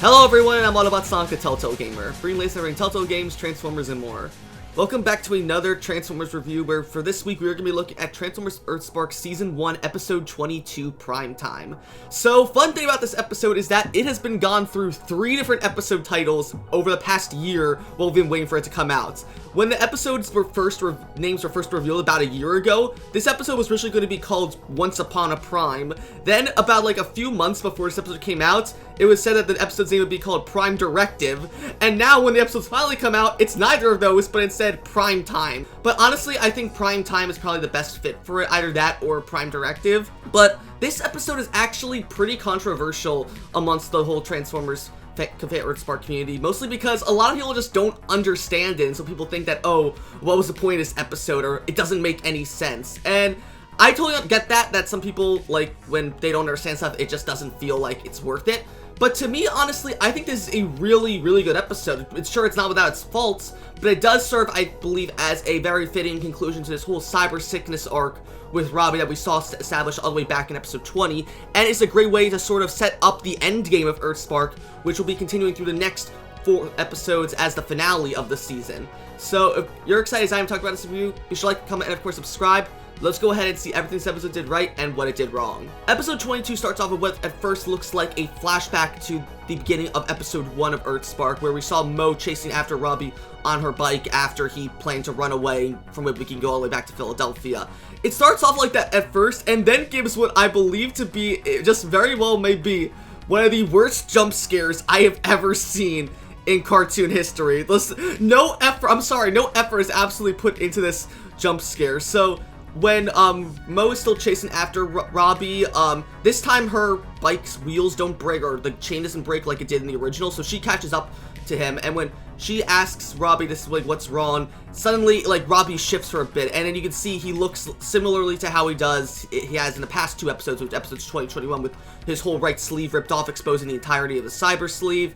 Hello everyone, I'm Autobot Sonic, the Telltale Gamer, bringing latest covering Telltale games, Transformers, and more. Welcome back to another Transformers review, where for this week we are going to be looking at Transformers EarthSpark Season 1, Episode 22, Prime Time. So, fun thing about this episode is that it has been gone through 3 different episode titles over the past year while we've been waiting for it to come out. When the episodes were names were first revealed about a year ago, this episode was originally going to be called Once Upon a Prime. Then, about like a few months before this episode came out, it was said that the episode's name would be called Prime Directive, and now when the episodes finally come out, it's neither of those, but instead Prime Time. But honestly, I think Prime Time is probably the best fit for it, either that or Prime Directive. But this episode is actually pretty controversial amongst the whole Transformers EarthSpark community, mostly because a lot of people just don't understand it, and so people think that, oh, what was the point of this episode, or it doesn't make any sense. And I totally get that some people, like, when they don't understand stuff, it just doesn't feel like it's worth it. But to me, honestly, I think this is a really, really good episode. It's sure it's not without its faults, but it does serve, I believe, as a very fitting conclusion to this whole cyber sickness arc with Robbie that we saw established all the way back in episode 20, and it's a great way to sort of set up the end game of EarthSpark, which will be continuing through the next 4 episodes as the finale of the season. So if you're excited as I am to talk about this review, you should like, comment, and of course subscribe. Let's go ahead and see everything this episode did right and what it did wrong. Episode 22 starts off with what at first looks like a flashback to the beginning of episode 1 of EarthSpark, where we saw Mo chasing after Robbie on her bike after he planned to run away, from which we can go all the way back to Philadelphia. It starts off like that at first, and then gives what I believe to be, just very well may be, one of the worst jump scares I have ever seen in cartoon history. Listen, no effort is absolutely put into this jump scare. So when Mo is still chasing after Robbie, this time her bike's wheels don't break, or the chain doesn't break like it did in the original, so she catches up to him, and when she asks Robbie this, like, what's wrong, suddenly, like, Robbie shifts for a bit, and then you can see he looks similarly to how he has in the past 2 episodes, with episodes 20 and 21, with his whole right sleeve ripped off, exposing the entirety of his cyber sleeve.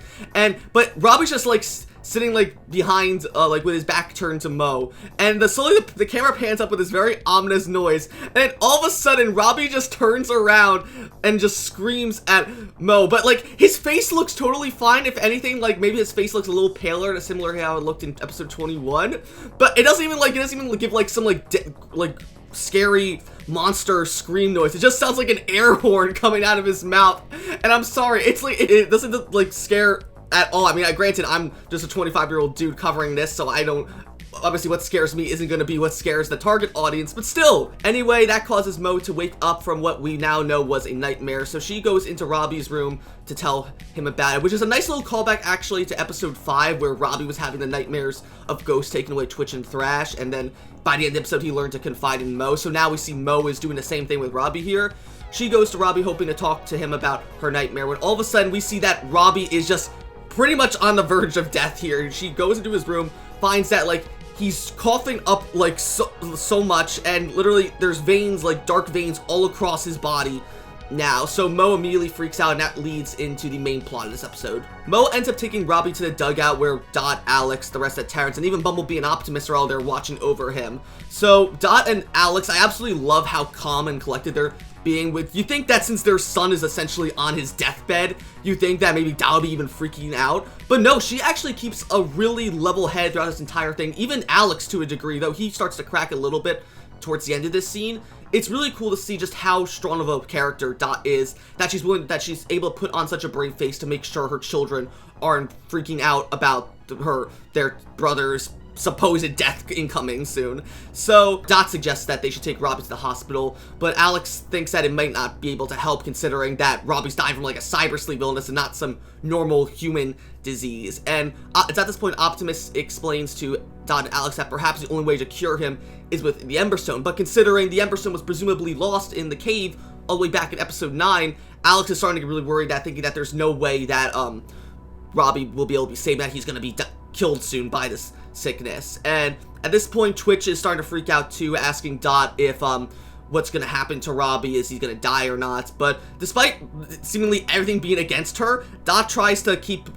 But Robbie's just, like, sitting, like, behind, like, with his back turned to Mo, and slowly the camera pans up with this very ominous noise, and then all of a sudden, Robbie just turns around and just screams at Mo, but, like, his face looks totally fine. If anything, like, maybe his face looks a little paler, similar to how it looked in episode 21, but it doesn't even give, like, some, like, scary monster scream noise. It just sounds like an air horn coming out of his mouth, and I'm sorry, it's like, it doesn't, like, scare at all. I mean, granted, I'm just a 25-year-old dude covering this, so I don't, obviously what scares me isn't going to be what scares the target audience, but still. Anyway, that causes Mo to wake up from what we now know was a nightmare, so she goes into Robbie's room to tell him about it, which is a nice little callback actually to episode 5, where Robbie was having the nightmares of ghosts taking away Twitch and Thrash, and then by the end of the episode he learned to confide in Mo, so now we see Mo is doing the same thing with Robbie here. She goes to Robbie hoping to talk to him about her nightmare, when all of a sudden we see that Robbie is just pretty much on the verge of death here. She goes into his room, finds that, like, he's coughing up, like, so much, and literally there's veins, like dark veins all across his body now. So Mo immediately freaks out, and that leads into the main plot of this episode. Mo ends up taking Robbie to the dugout where Dot, Alex, the rest of Terrence, and even Bumblebee and Optimus are all there watching over him. So Dot and Alex, I absolutely love how calm and collected they're being with. You think that since their son is essentially on his deathbed, you think that maybe Dot would be even freaking out, but no, she actually keeps a really level head throughout this entire thing. Even Alex, to a degree, though he starts to crack a little bit towards the end of this scene. It's really cool to see just how strong of a character Dot is, that she's able to put on such a brave face to make sure her children aren't freaking out about their brother's supposed death incoming soon. So Dot suggests that they should take Robbie to the hospital, but Alex thinks that it might not be able to help, considering that Robbie's dying from, like, a cybersleeve illness and not some normal human disease. And it's at this point Optimus explains to Dot and Alex that perhaps the only way to cure him is with the Ember Stone, but considering the Ember Stone was presumably lost in the cave all the way back in episode 9, Alex is starting to get really worried, thinking that there's no way that Robbie will be able to be saved, that he's going to be killed soon by this sickness. And at this point, Twitch is starting to freak out too, asking Dot if what's gonna happen to Robbie, is he gonna die or not. But despite seemingly everything being against her, Dot tries to keep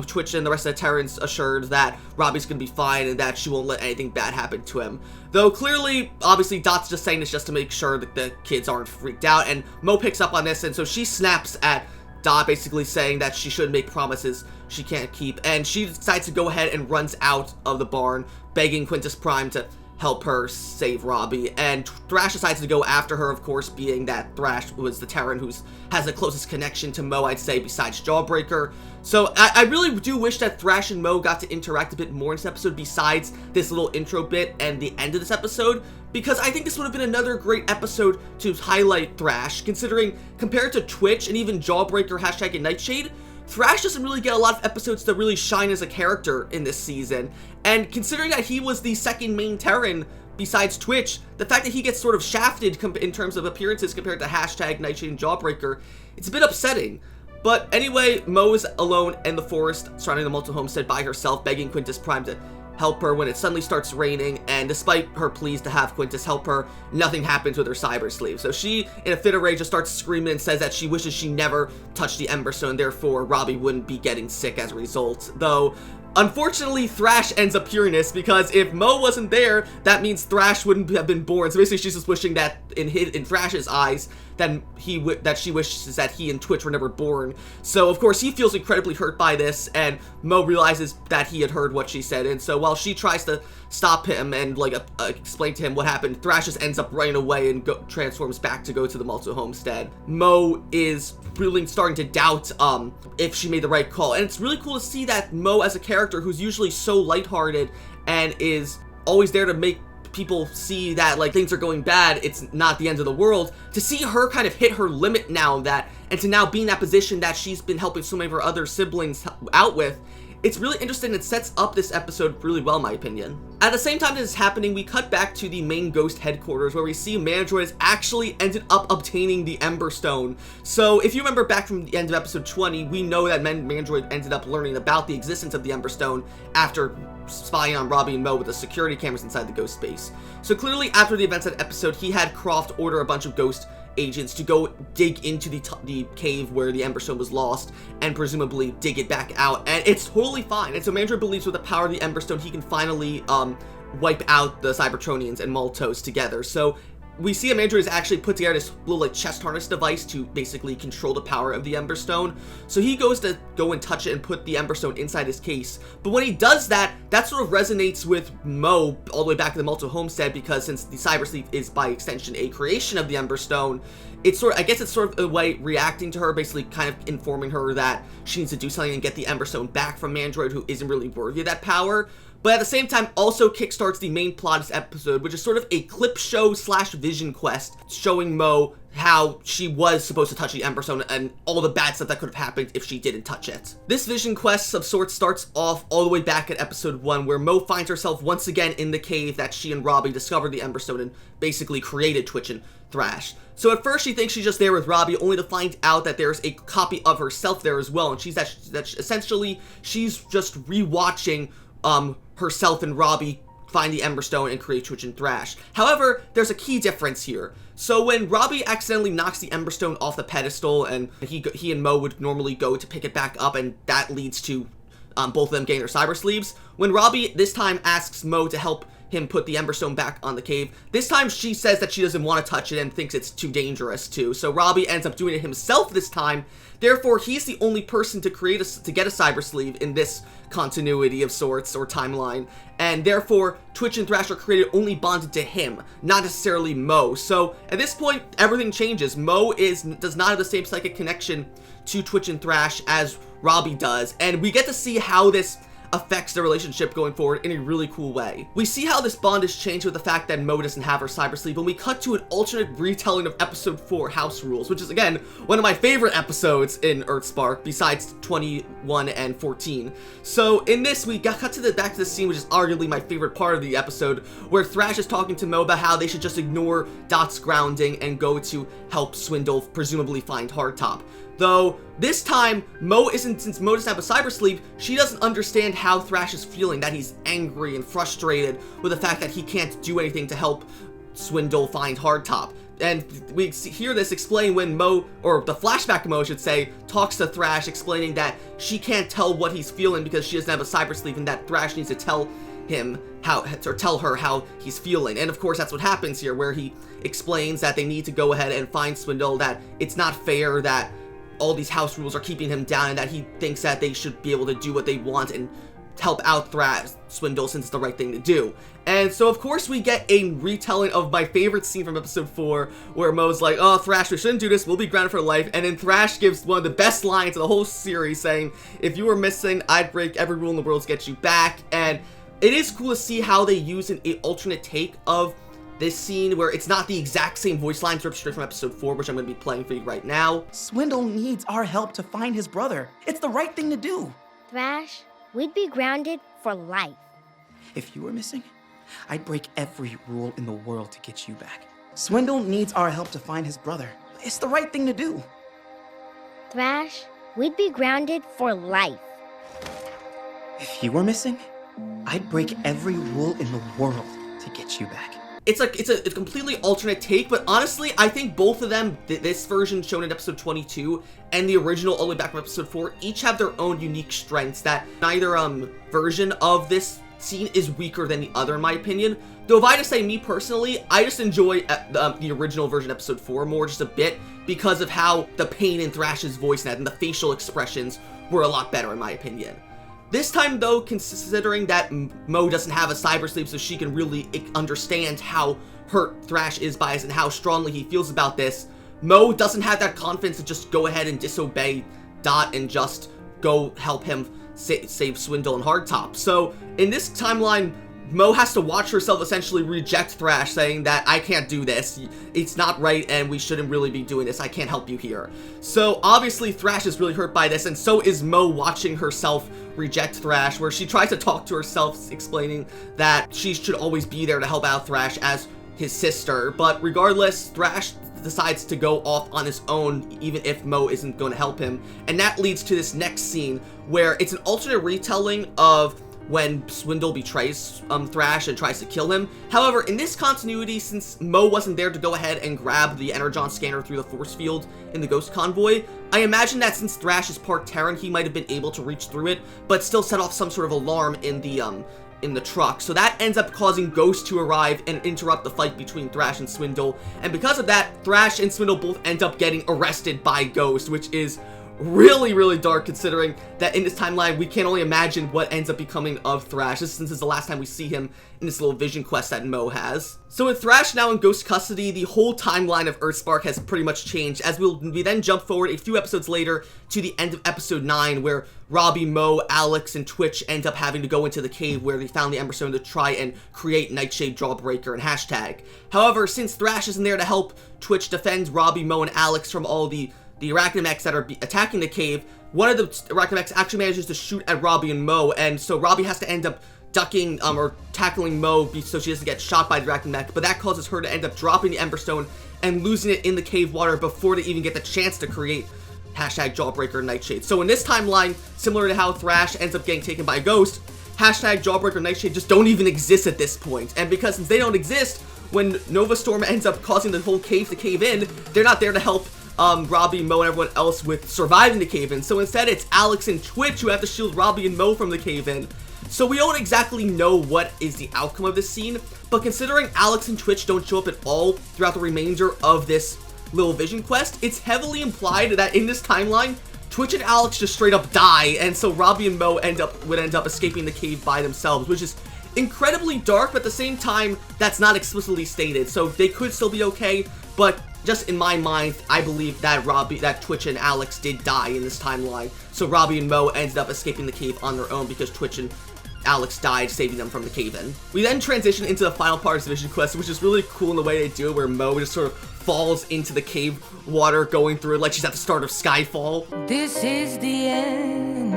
Twitch and the rest of the Terrans assured that Robbie's gonna be fine and that she won't let anything bad happen to him. Though clearly, obviously, Dot's just saying this just to make sure that the kids aren't freaked out, and Mo picks up on this, and so she snaps at Dot basically saying that she shouldn't make promises she can't keep, and she decides to go ahead and runs out of the barn, begging Quintus Prime to help her save Robbie, and Thrash decides to go after her, of course, being that Thrash was the Terran who has the closest connection to Mo, I'd say, besides Jawbreaker. So I really do wish that Thrash and Mo got to interact a bit more in this episode besides this little intro bit and the end of this episode, because I think this would have been another great episode to highlight Thrash, considering compared to Twitch and even Jawbreaker, Hashtag and Nightshade, Thrash doesn't really get a lot of episodes to really shine as a character in this season, and considering that he was the second main Terran besides Twitch, the fact that he gets sort of shafted in terms of appearances compared to Hashtag, Nightshade, and Jawbreaker, it's a bit upsetting. But anyway, Mo is alone in the forest, surrounding the Multi Homestead by herself, begging Quintus Prime to help her when it suddenly starts raining, and despite her pleas to have Quintus help her, nothing happens with her cybersleeve. So she, in a fit of rage, just starts screaming and says that she wishes she never touched the Ember Stone, therefore Robbie wouldn't be getting sick as a result. Though, unfortunately, Thrash ends up hearing this, because if Mo wasn't there, that means Thrash wouldn't have been born. So basically, she's just wishing that in Thrash's eyes, that she wishes that he and Twitch were never born. So of course he feels incredibly hurt by this, and Mo realizes that he had heard what she said, and so while she tries to stop him and like explain to him what happened, Thrash just ends up running away and transforms back to go to the Multi Homestead. Mo is really starting to doubt if she made the right call, and it's really cool to see that Mo, as a character who's usually so lighthearted and is always there to make people see that like things are going bad, it's not the end of the world, to see her kind of hit her limit now, and to now be in that position that she's been helping so many of her other siblings out with, it's really interesting. It sets up this episode really well, in my opinion. At the same time that is happening, we cut back to the main Ghost headquarters, where we see Mandroid has actually ended up obtaining the Ember Stone. So if you remember back from the end of episode 20, we know that Mandroid ended up learning about the existence of the Ember Stone after spying on Robbie and Mo with the security cameras inside the Ghost space. So clearly, after the events of that episode, he had Croft order a bunch of Ghost agents to go dig into the cave where the Ember Stone was lost and presumably dig it back out, and it's totally fine. And so Mandroid believes with the power of the Ember Stone he can finally wipe out the Cybertronians and Maltos together. So we see Mandroid has actually put together this little like chest harness device to basically control the power of the Ember Stone. So he goes to go and touch it and put the Ember Stone inside his case. But when he does that, that sort of resonates with Mo all the way back to the Multi Homestead, because since the cybersleeve is by extension a creation of the Ember Stone, I guess it's sort of a way reacting to her, basically kind of informing her that she needs to do something and get the Ember Stone back from Mandroid, who isn't really worthy of that power. But at the same time, also kickstarts the main plot of this episode, which is sort of a clip show / vision quest, showing Mo how she was supposed to touch the Ember Stone and all the bad stuff that could have happened if she didn't touch it. This vision quest of sorts starts off all the way back at episode 1, where Mo finds herself once again in the cave that she and Robbie discovered the Ember Stone and basically created Twitch and Thrash. So at first she thinks she's just there with Robbie, only to find out that there's a copy of herself there as well, and essentially she's just rewatching herself and Robbie find the Ember Stone and create Twitch and Thrash. However, there's a key difference here. So when Robbie accidentally knocks the Ember Stone off the pedestal, and he and Mo would normally go to pick it back up, and that leads to both of them getting their cyber sleeves. When Robbie this time asks Mo to help him put the Ember Stone back on the cave, this time she says that she doesn't want to touch it and thinks it's too dangerous too. So Robbie ends up doing it himself this time. Therefore, he's the only person to get a cyber sleeve in this continuity of sorts or timeline, and therefore Twitch and Thrash are created only bonded to him, not necessarily Mo. So at this point, everything changes. Mo does not have the same psychic connection to Twitch and Thrash as Robbie does, and we get to see how this affects the relationship going forward in a really cool way. We see how this bond is changed with the fact that Mo doesn't have her cyber sleeve, and we cut to an alternate retelling of episode 4, House Rules, which is again one of my favorite episodes in EarthSpark besides 21 and 14. So in this, we cut back to the scene, which is arguably my favorite part of the episode, where Thrash is talking to Mo about how they should just ignore Dot's grounding and go to help Swindle presumably find Hardtop. Though, this time, since Mo doesn't have a cyber sleeve, she doesn't understand how Thrash is feeling, that he's angry and frustrated with the fact that he can't do anything to help Swindle find Hardtop. And we hear this explained when Mo, or the flashback Mo, I should say, talks to Thrash, explaining that she can't tell what he's feeling because she doesn't have a cyber sleeve, and that Thrash needs to tell her how he's feeling. And of course, that's what happens here, where he explains that they need to go ahead and find Swindle, that it's not fair that all these house rules are keeping him down, and that he thinks that they should be able to do what they want and help out Swindle since it's the right thing to do. And so of course we get a retelling of my favorite scene from episode 4, where Mo's like, oh, Thrash, we shouldn't do this, we'll be grounded for life. And then Thrash gives one of the best lines of the whole series, saying, if you were missing, I'd break every rule in the world to get you back. And it is cool to see how they use an alternate take of this scene, where it's not the exact same voice lines ripped straight from episode 4, which I'm going to be playing for you right now. Swindle needs our help to find his brother. It's the right thing to do. Thrash, we'd be grounded for life. If you were missing, I'd break every rule in the world to get you back. Swindle needs our help to find his brother. It's the right thing to do. Thrash, we'd be grounded for life. If you were missing, I'd break every rule in the world to get you back. It's a completely alternate take, but honestly, I think both of them, this version shown in episode 22 and the original all the way back from episode 4, each have their own unique strengths that neither version of this scene is weaker than the other, in my opinion. Though if I just say me personally, I just enjoy the original version episode 4 more just a bit because of how the pain in Thrash's voice and the facial expressions were a lot better, in my opinion. This time, though, considering that Mo doesn't have a cybersleeve, so she can really understand how hurt Thrash is by this and how strongly he feels about this, Mo doesn't have that confidence to just go ahead and disobey Dot and just go help him save Swindle and Hardtop. So, in this timeline, Mo has to watch herself essentially reject Thrash, saying that I can't do this, it's not right, and we shouldn't really be doing this, I can't help you here. So obviously Thrash is really hurt by this, and so is Mo watching herself reject Thrash, where she tries to talk to herself, explaining that she should always be there to help out Thrash as his sister. But regardless, Thrash decides to go off on his own, even if Mo isn't going to help him, and that leads to this next scene, where it's an alternate retelling of when Swindle betrays Thrash and tries to kill him. However, in this continuity, since Mo wasn't there to go ahead and grab the Energon scanner through the force field in the Ghost Convoy, I imagine that since Thrash is part Terran, he might have been able to reach through it, but still set off some sort of alarm in the truck. So that ends up causing Ghost to arrive and interrupt the fight between Thrash and Swindle. And because of that, Thrash and Swindle both end up getting arrested by Ghost, which is really, really dark, considering that in this timeline we can't only imagine what ends up becoming of Thrash, since it's the last time we see him in this little vision quest that Mo has. So with Thrash now in Ghost custody, the whole timeline of EarthSpark has pretty much changed, as we then jump forward a few episodes later to the end of episode 9, where Robbie, Mo, Alex, and Twitch end up having to go into the cave where they found the Ember Stone to try and create Nightshade Jawbreaker and hashtag. However, since Thrash isn't there to help Twitch defend Robbie, Mo, and Alex from all the Arachnamechs that are attacking the cave, one of the Arachnamechs actually manages to shoot at Robbie and Mo, and so Robbie has to end up ducking or tackling Mo so she doesn't get shot by the Arachnamech, but that causes her to end up dropping the Ember Stone and losing it in the cave water before they even get the chance to create hashtag Jawbreaker Nightshade. So in this timeline, similar to how Thrash ends up getting taken by a ghost, hashtag Jawbreaker Nightshade just don't even exist at this point. And because since they don't exist, when Nova Storm ends up causing the whole cave to cave in, they're not there to help Robbie, Mo, and everyone else with surviving the cave-in. So instead, it's Alex and Twitch who have to shield Robbie and Mo from the cave-in. So we don't exactly know what is the outcome of this scene, but considering Alex and Twitch don't show up at all throughout the remainder of this little vision quest, it's heavily implied that in this timeline, Twitch and Alex just straight up die, and so Robbie and Mo would end up escaping the cave by themselves, which is incredibly dark, but at the same time, that's not explicitly stated, so they could still be okay, but just in my mind, I believe that Twitch and Alex did die in this timeline, so Robbie and Mo ended up escaping the cave on their own because Twitch and Alex died, saving them from the cave-in. We then transition into the final part of the vision quest, which is really cool in the way they do it, where Mo just sort of falls into the cave water, going through it like she's at the start of Skyfall. This is the end.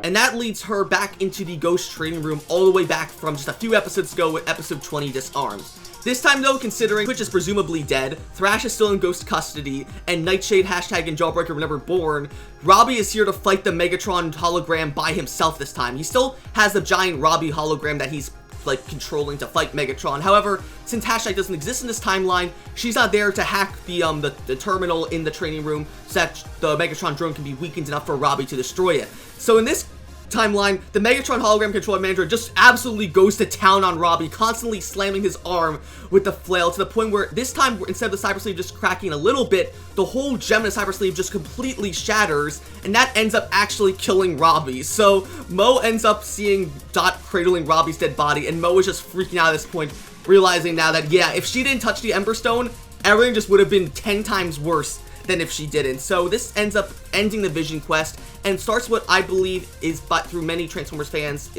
And that leads her back into the Ghost training room all the way back from just a few episodes ago with episode 20, Disarmed. This time though, considering Twitch is presumably dead, Thrash is still in Ghost custody, and Nightshade, hashtag, and Jawbreaker were never born, Robbie is here to fight the Megatron hologram by himself this time. He still has the giant Robbie hologram that he's like controlling to fight Megatron. However, since hashtag doesn't exist in this timeline, she's not there to hack the terminal in the training room so that the Megatron drone can be weakened enough for Robbie to destroy it. So in this timeline, the Megatron hologram controller Mandroid just absolutely goes to town on Robbie, constantly slamming his arm with the flail to the point where this time, instead of the cybersleeve just cracking a little bit, the whole gem in the cybersleeve just completely shatters, and that ends up actually killing Robbie. So Mo ends up seeing Dot cradling Robbie's dead body, and Mo is just freaking out at this point, realizing now that, yeah, if she didn't touch the Ember Stone, everything just would have been 10 times worse than if she didn't. So this ends up ending the Vision quest and starts what I believe is, but through many Transformers fans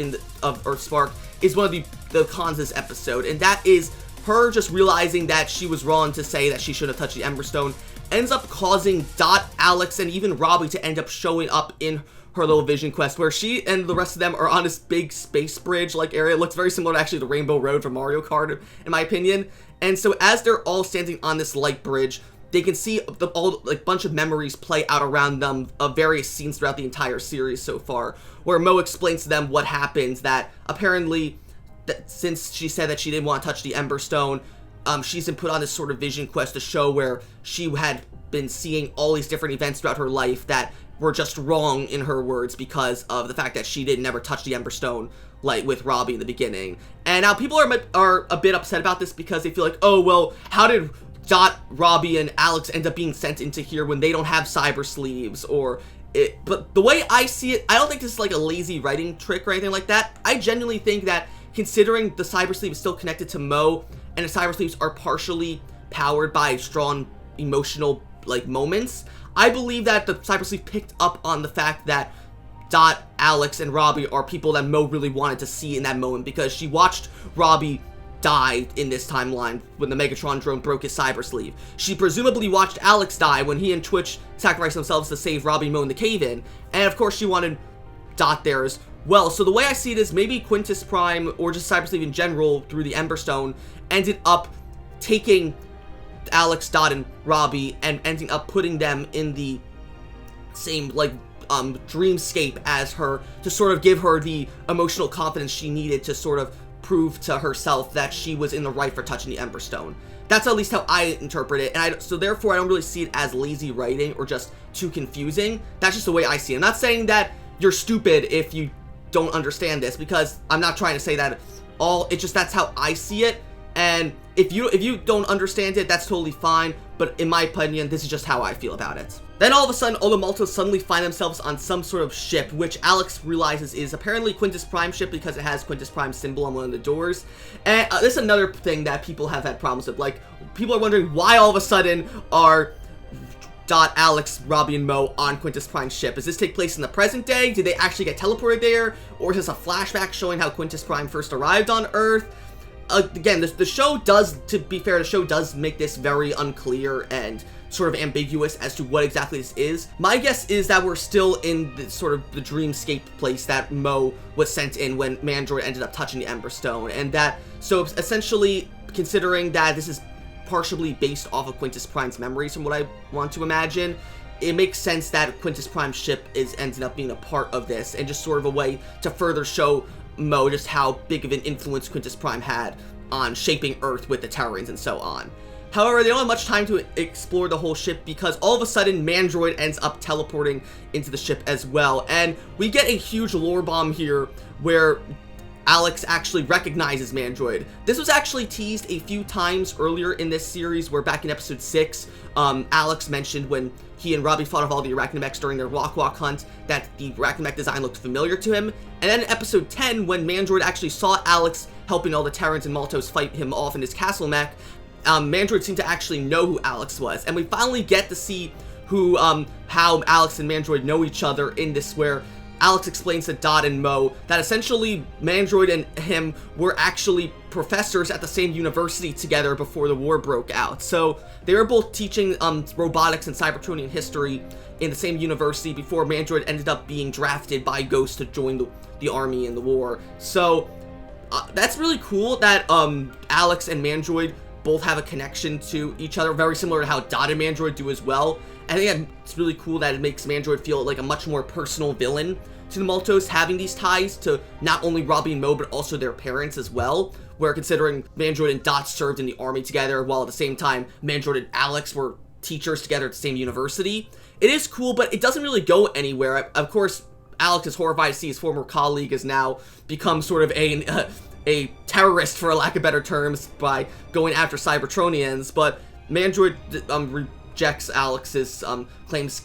of EarthSpark, is one of the cons of this episode, and that is her just realizing that she was wrong to say that she should have touched the Ember Stone, ends up causing Dot, Alex, and even Robbie to end up showing up in her little Vision quest, where she and the rest of them are on this big space bridge-like area. It looks very similar to actually the Rainbow Road from Mario Kart, in my opinion. And so as they're all standing on this light bridge, they can see bunch of memories play out around them of various scenes throughout the entire series so far, where Mo explains to them what happened, that apparently, since she said that she didn't want to touch the Ember Stone, she's been put on this sort of Vision quest to show where she had been seeing all these different events throughout her life that were just wrong, in her words, because of the fact that she didn't never touch the Ember Stone, like with Robbie in the beginning. And now people are a bit upset about this because they feel like, oh, well, how did Dot, Robbie, and Alex end up being sent into here when they don't have cyber sleeves, but the way I see it, I don't think this is like a lazy writing trick or anything like that. I genuinely think that, considering the cyber sleeve is still connected to Mo, and the cyber sleeves are partially powered by strong emotional moments, I believe that the cyber sleeve picked up on the fact that Dot, Alex, and Robbie are people that Mo really wanted to see in that moment, because she watched Robbie die in this timeline when the Megatron drone broke his cyber sleeve. She presumably watched Alex die when he and Twitch sacrificed themselves to save Robbie and Mo in the cave-in, and of course she wanted Dot there as well. So the way I see it is, maybe Quintus Prime, or just cyber sleeve in general through the Ember Stone, ended up taking Alex, Dot, and Robbie and ending up putting them in the same dreamscape as her, to sort of give her the emotional confidence she needed to sort of prove to herself that she was in the right for touching the Ember Stone. That's at least how I interpret it, and so therefore I don't really see it as lazy writing or just too confusing. That's just the way I see it. I'm not saying that you're stupid if you don't understand this, because I'm not trying to say that it's just that's how I see it, and if you don't understand it, that's totally fine, but in my opinion, this is just how I feel about it. Then all of a sudden, all the Maltos suddenly find themselves on some sort of ship, which Alex realizes is apparently Quintus Prime ship because it has Quintus Prime symbol on one of the doors. And this is another thing that people have had problems with. Like, people are wondering why all of a sudden are Dot, Alex, Robbie, and Mo on Quintus Prime's ship. Does this take place in the present day? Did they actually get teleported there? Or is this a flashback showing how Quintus Prime first arrived on Earth? Again, the show does, to be fair, the show does make this very unclear and sort of ambiguous as to what exactly this is. My guess is that we're still in the sort of the dreamscape place that Mo was sent in when Mandroid ended up touching the Ember Stone, and that, so essentially, considering that this is partially based off of Quintus Prime's memories from what I want to imagine, it makes sense that Quintus Prime's ship ended up being a part of this, and just sort of a way to further show Mo just how big of an influence Quintus Prime had on shaping Earth with the Terrans and so on. However, they don't have much time to explore the whole ship, because all of a sudden Mandroid ends up teleporting into the ship as well, and we get a huge lore bomb here where Alex actually recognizes Mandroid. This was actually teased a few times earlier in this series, where back in episode 6, Alex mentioned when he and Robbie fought off all the Arachnimechs during their Walk hunt that the Arachnimech design looked familiar to him. And then in episode 10, when Mandroid actually saw Alex helping all the Terrans and Maltos fight him off in his castle mech, Mandroid seemed to actually know who Alex was. And we finally get to see how Alex and Mandroid know each other in this, where Alex explains to Dot and Mo that essentially Mandroid and him were actually professors at the same university together before the war broke out. So they were both teaching robotics and Cybertronian history in the same university before Mandroid ended up being drafted by Ghost to join the army in the war. So that's really cool that Alex and Mandroid both have a connection to each other, very similar to how Dot and Mandroid do as well. I think it's really cool that it makes Mandroid feel like a much more personal villain to the Maltos, having these ties to not only Robbie and Mo, but also their parents as well, where considering Mandroid and Dot served in the army together, while at the same time Mandroid and Alex were teachers together at the same university. It is cool, but it doesn't really go anywhere. Of course, Alex is horrified to see his former colleague has now become sort of a terrorist, for lack of better terms, by going after Cybertronians, but Mandroid rejects Alex's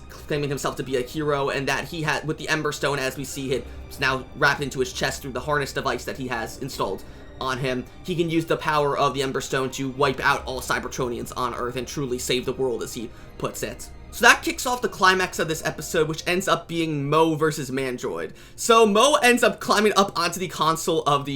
claiming himself to be a hero, and that he had, with the Ember Stone, as we see it, is now wrapped into his chest through the harness device that he has installed on him. He can use the power of the Ember Stone to wipe out all Cybertronians on Earth and truly save the world, as he puts it. So that kicks off the climax of this episode, which ends up being Mo versus Mandroid. So Mo ends up climbing up onto the console of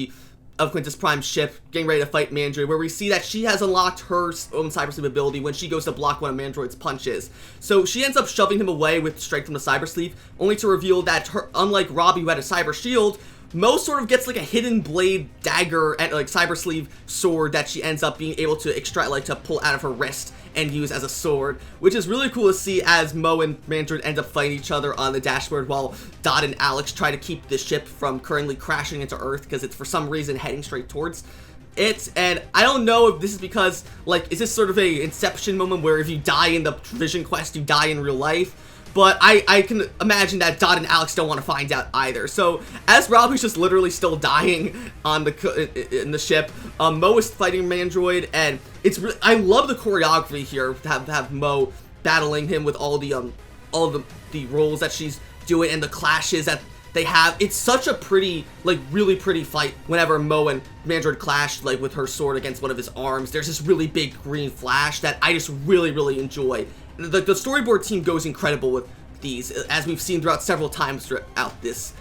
Quintus Prime's ship, getting ready to fight Mandroid, where we see that she has unlocked her own cybersleeve ability when she goes to block one of Mandroid's punches. So she ends up shoving him away with strength from the cybersleeve, only to reveal that unlike Robbie, who had a cyber shield, Mo sort of gets like a hidden blade dagger and like cybersleeve sword that she ends up being able to extract, like to pull out of her wrist and use as a sword, which is really cool to see as Mo and Mandroid end up fighting each other on the dashboard while Dot and Alex try to keep the ship from currently crashing into Earth because it's for some reason heading straight towards it. And I don't know if this is because, like, is this sort of a Inception moment where if you die in the Vision Quest, you die in real life? But I can imagine that Dot and Alex don't want to find out either. So as Robbie's just literally still dying on in the ship, Mo is fighting Mandroid, and it's really, I love the choreography here to have Mo battling him with all the roles that she's doing and the clashes that they have. It's such a pretty, like, really pretty fight whenever Mo and Mandroid clash, like, with her sword against one of his arms. There's this really big green flash that I just really enjoy. The storyboard team goes incredible with these, as we've seen throughout several times throughout this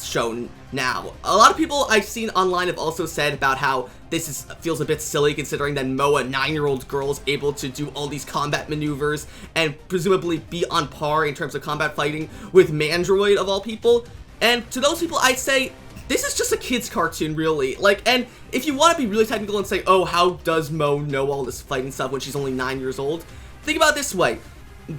show now. A lot of people I've seen online have also said about how this feels a bit silly, considering that Mo, a 9-year-old girl, is able to do all these combat maneuvers and presumably be on par in terms of combat fighting with Mandroid, of all people. And to those people, I'd say this is just a kid's cartoon, really. Like, and if you want to be really technical and say, oh, how does Mo know all this fighting stuff when she's only 9 years old? Think about it this way.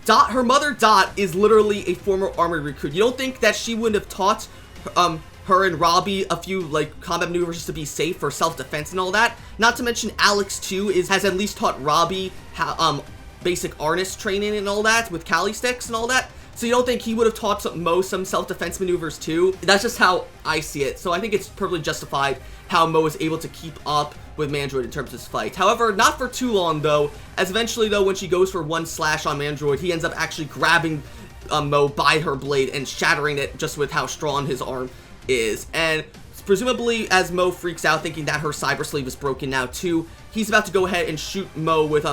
Her mother, Dot, is literally a former army recruit. You don't think that she wouldn't have taught her and Robbie a few, like, combat maneuvers just to be safe for self-defense and all that? Not to mention Alex, too, has at least taught Robbie how, basic harness training and all that with Cali sticks and all that. So you don't think he would have taught Mo some self-defense maneuvers too? That's just how I see it. So I think it's perfectly justified how Mo is able to keep up with Mandroid in terms of this fight. However, not for too long though, as eventually though, when she goes for one slash on Mandroid, he ends up actually grabbing Mo by her blade and shattering it just with how strong his arm is. And presumably as Mo freaks out thinking that her cybersleeve is broken now too, he's about to go ahead and shoot Mo with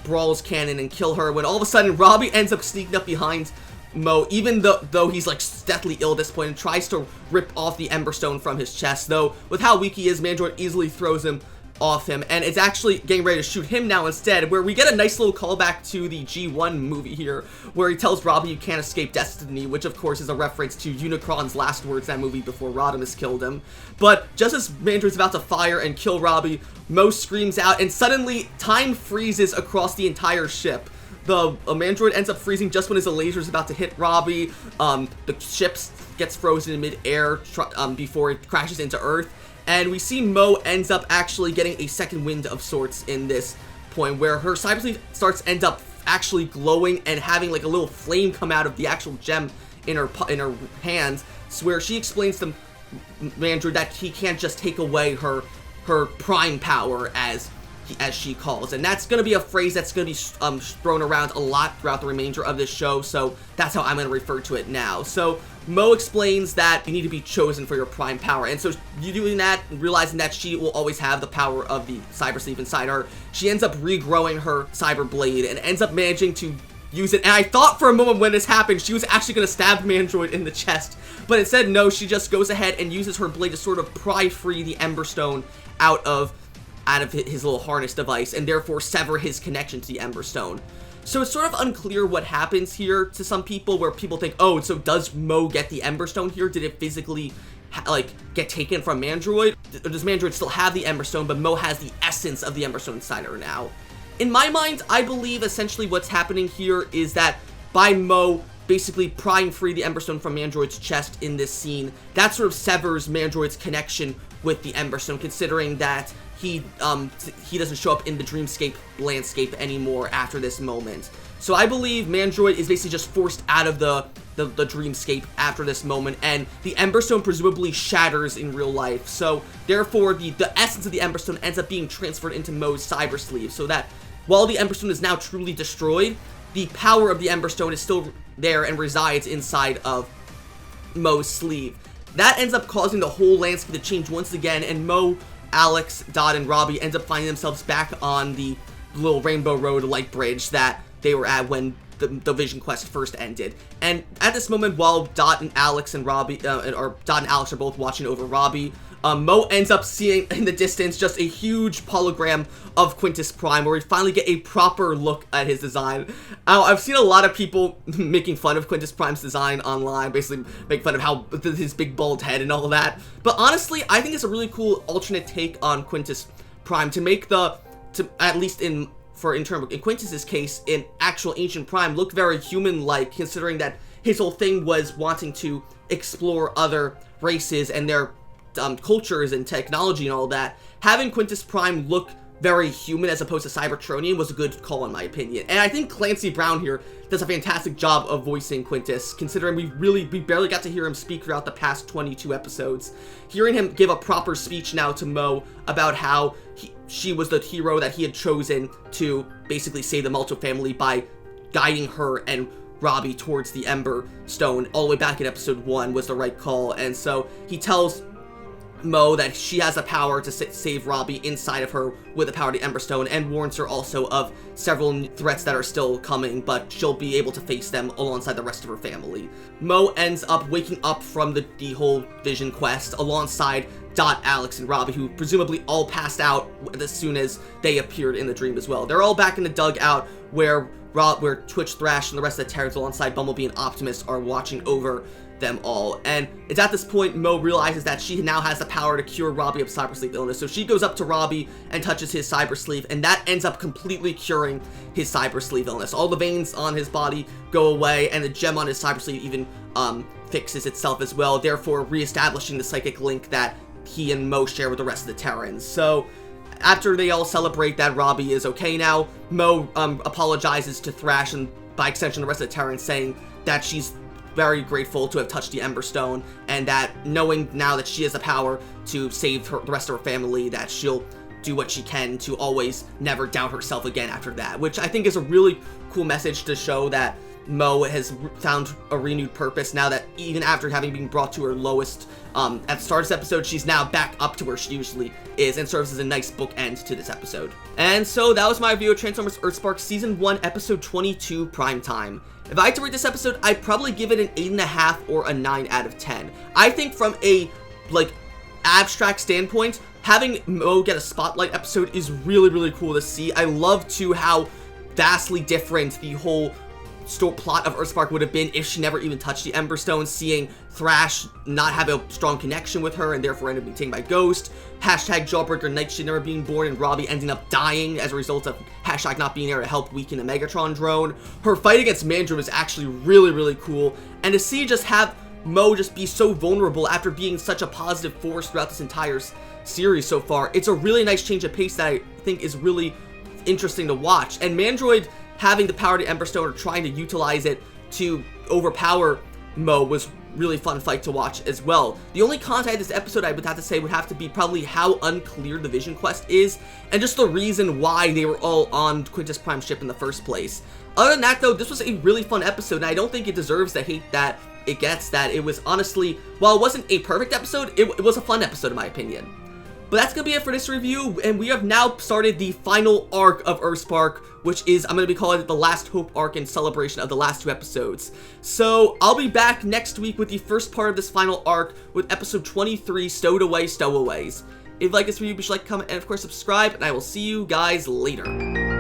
Brawl's cannon and kill her, when all of a sudden Robbie ends up sneaking up behind Mo, even though he's like deathly ill at this point, and tries to rip off the Ember Stone from his chest. Though with how weak he is, Mandroid easily throws him off him, and it's actually getting ready to shoot him now instead, where we get a nice little callback to the G1 movie here, where he tells Robbie you can't escape destiny, which of course is a reference to Unicron's last words in that movie before Rodimus killed him. But just as Mandroid's about to fire and kill Robbie, Mo screams out, and suddenly time freezes across the entire ship. The Mandroid ends up freezing just when his laser is about to hit Robbie. The ship gets frozen in mid-air before it crashes into Earth. And we see Mo ends up actually getting a second wind of sorts in this point, where her cybersleeve ends up actually glowing and having like a little flame come out of the actual gem in her hand, where she explains to Mandroid that he can't just take away her prime power, as she calls, and that's going to be a phrase that's going to be thrown around a lot throughout the remainder of this show, so that's how I'm going to refer to it now. So Mo explains that you need to be chosen for your prime power, and so you doing that, realizing that she will always have the power of the cybersleeve inside her, she ends up regrowing her cyber blade and ends up managing to use it. And I thought for a moment when this happened she was actually going to stab Mandroid in the chest, but instead no, she just goes ahead and uses her blade to sort of pry free the Ember Stone out of his little harness device, and therefore sever his connection to the Ember Stone. So it's sort of unclear what happens here to some people, where people think, oh, so does Mo get the Ember Stone here? Did it physically get taken from Mandroid? Or does Mandroid still have the Ember Stone, but Mo has the essence of the Ember Stone inside her now? In my mind, I believe essentially what's happening here is that by Mo basically prying free the Ember Stone from Mandroid's chest in this scene, that sort of severs Mandroid's connection with the Ember Stone, considering that he doesn't show up in the Dreamscape landscape anymore after this moment. So I believe Mandroid is basically just forced out of the Dreamscape after this moment, and the Ember Stone presumably shatters in real life. So therefore, the essence of the Ember Stone ends up being transferred into Mo's cybersleeve, so that while the Ember Stone is now truly destroyed, the power of the Ember Stone is still there and resides inside of Mo's sleeve. That ends up causing the whole landscape to change once again, and Mo, Alex, Dot, and Robbie end up finding themselves back on the little Rainbow Road light bridge that they were at when the Vision Quest first ended. And at this moment, while Dot and Alex and Robbie, or Dot and Alex are both watching over Robbie, Mo ends up seeing in the distance just a huge hologram of Quintus Prime, where we finally get a proper look at his design. I've seen a lot of people making fun of Quintus Prime's design online, basically make fun of how his big bald head and all that. But honestly, I think it's a really cool alternate take on Quintus Prime to make at least in Quintus's case, in actual Ancient Prime, look very human-like, considering that his whole thing was wanting to explore other races and their cultures and technology and all that. Having Quintus Prime look very human as opposed to Cybertronian was a good call in my opinion. And I think Clancy Brown here does a fantastic job of voicing Quintus, considering we barely got to hear him speak throughout the past 22 episodes. Hearing him give a proper speech now to Mo about how she was the hero that he had chosen to basically save the Malto family by guiding her and Robbie towards the Ember Stone all the way back in episode 1 was the right call. And so he tells Mo that she has the power to save Robbie inside of her with the power of the Ember Stone, and warns her also of several threats that are still coming, but she'll be able to face them alongside the rest of her family. Mo ends up waking up from the whole Vision Quest alongside Dot, Alex, and Robbie, who presumably all passed out as soon as they appeared in the dream as well. They're all back in the dugout where Twitch, Thrash, and the rest of the Terrans alongside Bumblebee and Optimus are watching over them all. And it's at this point Mo realizes that she now has the power to cure Robbie of cybersleeve illness, so she goes up to Robbie and touches his cybersleeve, and that ends up completely curing his cybersleeve illness. All the veins on his body go away, and the gem on his cybersleeve even fixes itself as well, therefore reestablishing the psychic link that he and Mo share with the rest of the Terrans. So after they all celebrate that Robbie is okay now, Mo apologizes to Thrash and by extension the rest of the Terrans, saying that she's very grateful to have touched the Ember Stone, and that knowing now that she has the power to save the rest of her family, that she'll do what she can to always never doubt herself again after that, which I think is a really cool message to show that Mo has found a renewed purpose now that even after having been brought to her lowest at the start of this episode, she's now back up to where she usually is, and serves as a nice bookend to this episode. And so that was my review of Transformers EarthSpark Season 1, Episode 22, Primetime. If I had to rate this episode, I'd probably give it an 8.5 or a 9 out of 10. I think from a, abstract standpoint, having Mo get a spotlight episode is really, really cool to see. I love, too, how vastly different the whole plot of EarthSpark would have been if she never even touched the Ember Stone, seeing Thrash not have a strong connection with her and therefore end up being taken by Ghost, hashtag Jawbreaker Nightshade never being born, and Robbie ending up dying as a result of hashtag not being there to help weaken the Megatron drone. Her fight against Mandroid was actually really, really cool, and to see just have Mo just be so vulnerable after being such a positive force throughout this entire series so far, it's a really nice change of pace that I think is really interesting to watch. And Mandroid having the power to Ember Stone or trying to utilize it to overpower Mo was really fun fight to watch as well. The only con to this episode I would have to say would have to be probably how unclear the Vision Quest is, and just the reason why they were all on Quintus Prime's ship in the first place. Other than that though, this was a really fun episode, and I don't think it deserves the hate that it gets. That it was honestly, while it wasn't a perfect episode, it was a fun episode in my opinion. But that's going to be it for this review, and we have now started the final arc of EarthSpark, which is, I'm going to be calling it the Last Hope arc in celebration of the last 2 episodes. So, I'll be back next week with the first part of this final arc with episode 23, Stowed Away Stowaways. If you like this review, be sure to like, comment, and of course subscribe, and I will see you guys later.